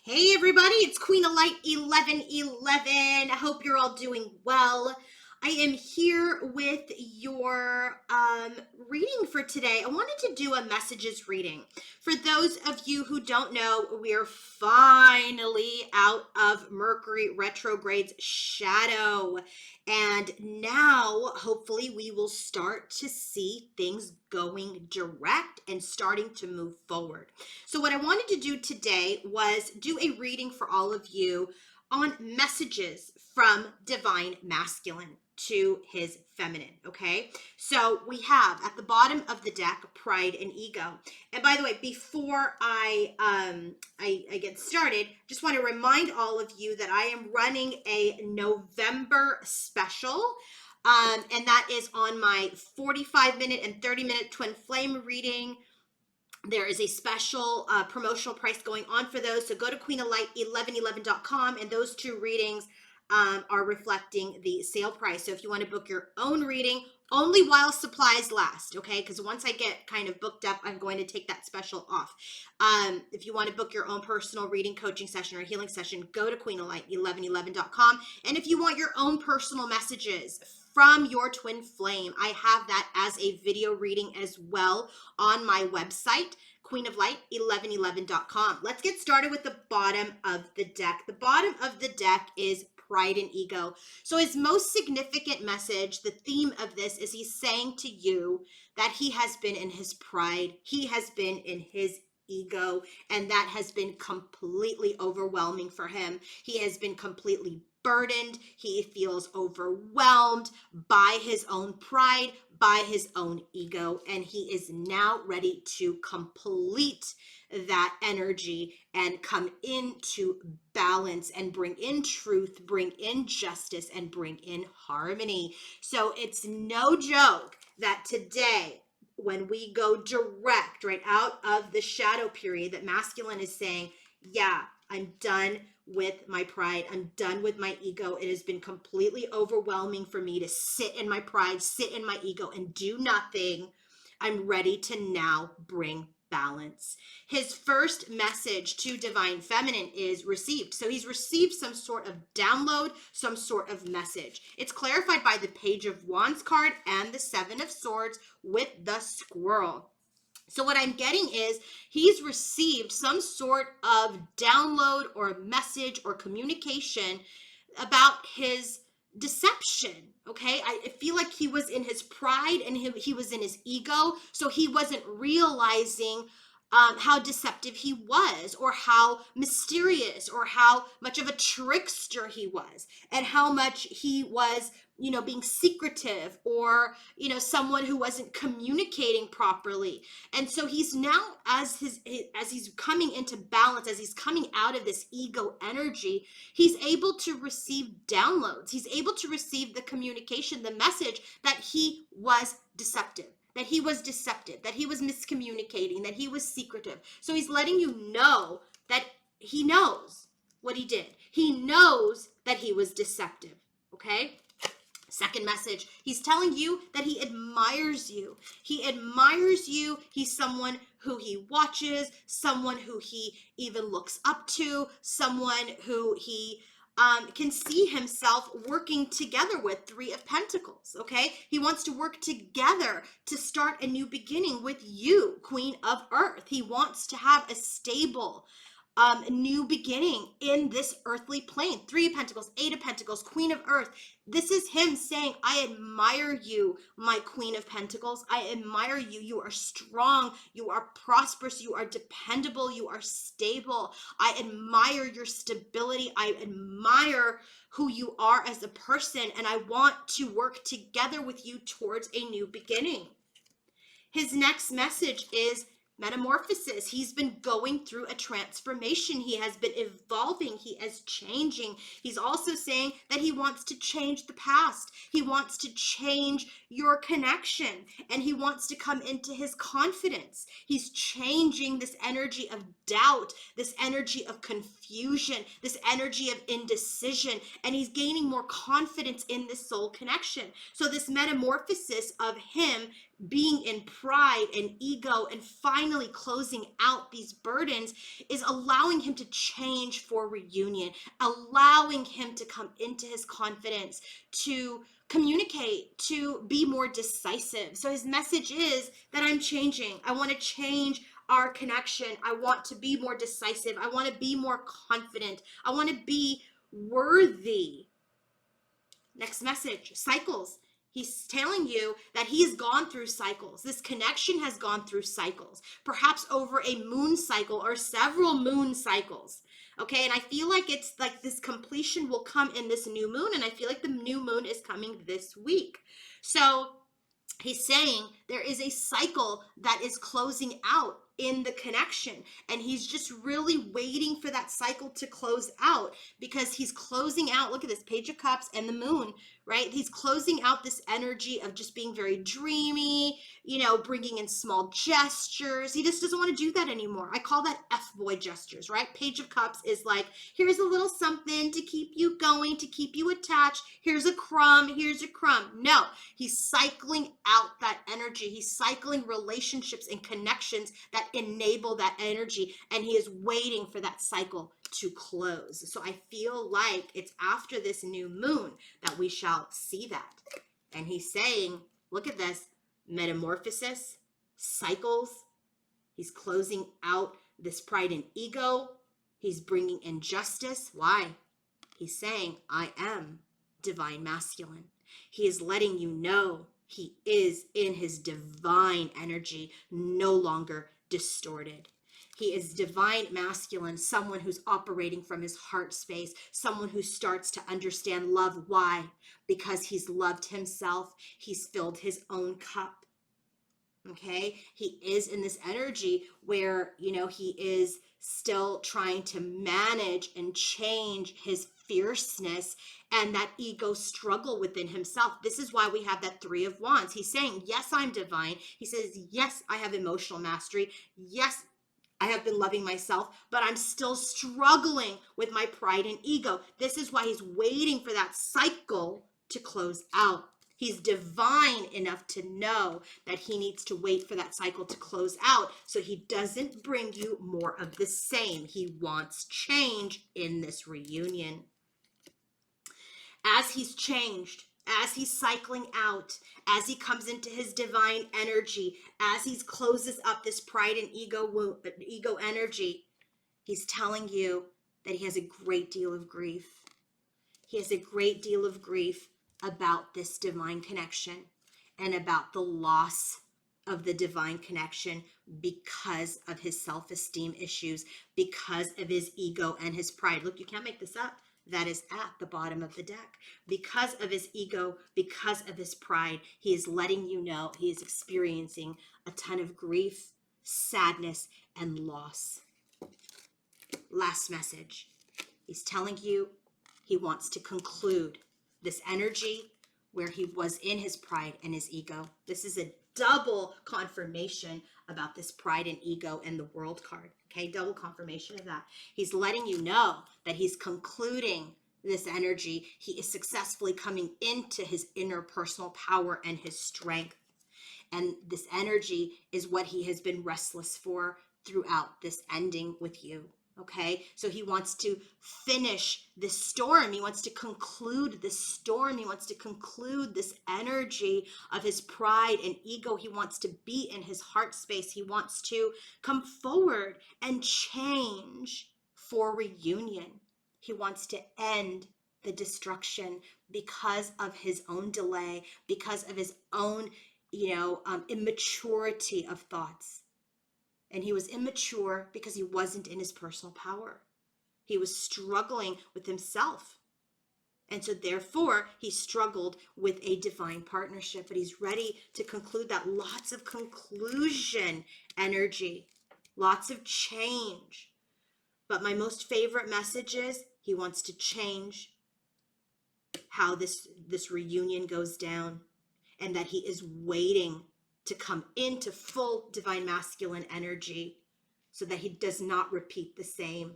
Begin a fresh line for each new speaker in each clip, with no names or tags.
Hey everybody, it's Queen of Light 1111. I hope you're all doing well. I am here with your reading for today. I wanted to do a messages reading. For those of you who don't know, we're finally out of Mercury retrograde's shadow. And now, hopefully, we will start to see things going direct and starting to move forward. So, what I wanted to do today was do a reading for all of you on messages from Divine Masculine to his feminine. Okay, so we have at the bottom of the deck Pride and Ego. And by the way, before I get started, just want to remind all of you that I am running a November special. And that is on my 45-minute and 30-minute twin flame reading. There is a special promotional price going on for those. So go to queenoflight1111.com, and those two readings are reflecting the sale price. So if you want to book your own reading, only while supplies last, okay? Because once I get kind of booked up, I'm going to take that special off. If you want to book your own personal reading, coaching session, or healing session, go to queenoflight1111.com. And if you want your own personal messages from your twin flame, I have that as a video reading as well on my website, queenoflight1111.com. Let's get started with the bottom of the deck. The bottom of the deck is Pride and Ego. So his most significant message, the theme of this, is he's saying to you that he has been in his pride, he has been in his ego, and that has been completely overwhelming for him. He has been completely burdened. He feels overwhelmed by his own pride, by his own ego, and he is now ready to complete that energy and come into balance and bring in truth, bring in justice, and bring in harmony. So it's no joke that today, when we go direct right out of the shadow period, that masculine is saying, yeah, I'm done with my pride. I'm done with my ego. It has been completely overwhelming for me to sit in my pride, sit in my ego, and do nothing. I'm ready to now bring balance. His first message to Divine Feminine is received. So he's received some sort of download, some sort of message. It's clarified by the Page of Wands card and the Seven of Swords with the squirrel. So what I'm getting is he's received some sort of download or message or communication about his deception. Okay, I feel like he was in his pride and he was in his ego, so he wasn't realizing how deceptive he was, or how mysterious, or how much of a trickster he was, and how much he was, being secretive, or, someone who wasn't communicating properly. And so he's now, as he's coming into balance, as he's coming out of this ego energy, he's able to receive downloads. He's able to receive the communication, the message that he was deceptive, that he was miscommunicating, that he was secretive. So he's letting you know that he knows what he did. He knows that he was deceptive, okay? Second message, he's telling you that he admires you. He admires you. He's someone who he watches, someone who he even looks up to, someone who he can see himself working together with. Three of Pentacles, okay? He wants to work together to start a new beginning with you, Queen of Earth. He wants to have a stable new beginning in this earthly plane. Three of Pentacles, Eight of Pentacles, Queen of Earth. This is him saying, I admire you, my Queen of Pentacles. I admire you. You are strong. You are prosperous. You are dependable. You are stable. I admire your stability. I admire who you are as a person, and I want to work together with you towards a new beginning. His next message is metamorphosis. He's been going through a transformation. He has been evolving. He is changing. He's also saying that he wants to change the past. He wants to change your connection, and he wants to come into his confidence. He's changing this energy of doubt, this energy of confusion, this energy of indecision, and he's gaining more confidence in this soul connection. So this metamorphosis of him being in pride and ego and finally closing out these burdens is allowing him to change for reunion, allowing him to come into his confidence, to communicate, to be more decisive. So his message is that I'm changing. I want to change our connection. I want to be more decisive. I want to be more confident. I want to be worthy. Next message, cycles. He's telling you that he's gone through cycles. This connection has gone through cycles, perhaps over a moon cycle or several moon cycles. Okay, and I feel like it's like this completion will come in this new moon, and I feel like the new moon is coming this week. So he's saying there is a cycle that is closing out in the connection, and he's just really waiting for that cycle to close out, because he's closing out, look at this Page of Cups and the moon, right? He's closing out this energy of just being very dreamy, bringing in small gestures. He just doesn't want to do that anymore. I call that F-boy gestures, right? Page of Cups is like, here's a little something to keep you going, to keep you attached. Here's a crumb, here's a crumb. No, he's cycling out that energy. He's cycling relationships and connections that enable that energy, and he is waiting for that cycle to close. So I feel like it's after this new moon that we shall see that. And he's saying, look at this, metamorphosis, cycles. He's closing out this pride and ego. He's bringing in justice. Why? He's saying, I am divine masculine. He is letting you know he is in his divine energy, no longer distorted. He is divine masculine, someone who's operating from his heart space, someone who starts to understand love. Why? Because he's loved himself. He's filled his own cup. Okay? He is in this energy where, he is still trying to manage and change his fierceness and that ego struggle within himself. This is why we have that Three of Wands. He's saying, yes, I'm divine. He says, yes, I have emotional mastery. Yes, I have been loving myself, but I'm still struggling with my pride and ego. This is why he's waiting for that cycle to close out. He's divine enough to know that he needs to wait for that cycle to close out, so he doesn't bring you more of the same. He wants change in this reunion. As he's changed, as he's cycling out, as he comes into his divine energy, as he closes up this pride and ego energy, he's telling you that he has a great deal of grief. He has a great deal of grief about this divine connection and about the loss of the divine connection because of his self-esteem issues, because of his ego and his pride. Look, you can't make this up. That is at the bottom of the deck. Because of his ego, because of his pride, he is letting you know he is experiencing a ton of grief, sadness, and loss. Last message. He's telling you he wants to conclude this energy where he was in his pride and his ego. This is a double confirmation about this pride and ego and the World card. Okay, double confirmation of that. He's letting you know that he's concluding this energy. He is successfully coming into his inner personal power and his strength. And this energy is what he has been restless for throughout this ending with you. Okay, so he wants to finish this storm. He wants to conclude this storm. He wants to conclude this energy of his pride and ego. He wants to be in his heart space. He wants to come forward and change for reunion. He wants to end the destruction because of his own delay, because of his own, immaturity of thoughts. And he was immature because he wasn't in his personal power. He was struggling with himself. And so therefore, he struggled with a divine partnership. But he's ready to conclude that. Lots of conclusion energy. Lots of change. But my most favorite message is he wants to change how this reunion goes down. And that he is waiting to come into full divine masculine energy so that he does not repeat the same.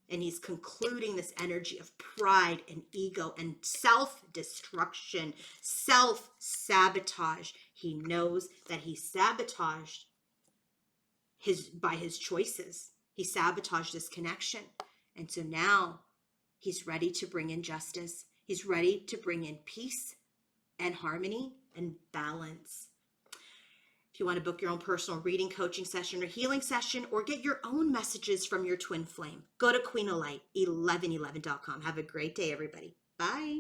And he's concluding this energy of pride and ego and self-destruction, self-sabotage. He knows that he sabotaged by his choices. He sabotaged this connection. And so now he's ready to bring in justice. He's ready to bring in peace and harmony and balance. If you want to book your own personal reading, coaching session, or healing session, or get your own messages from your twin flame, go to queenolight1111.com. Have a great day, everybody. Bye.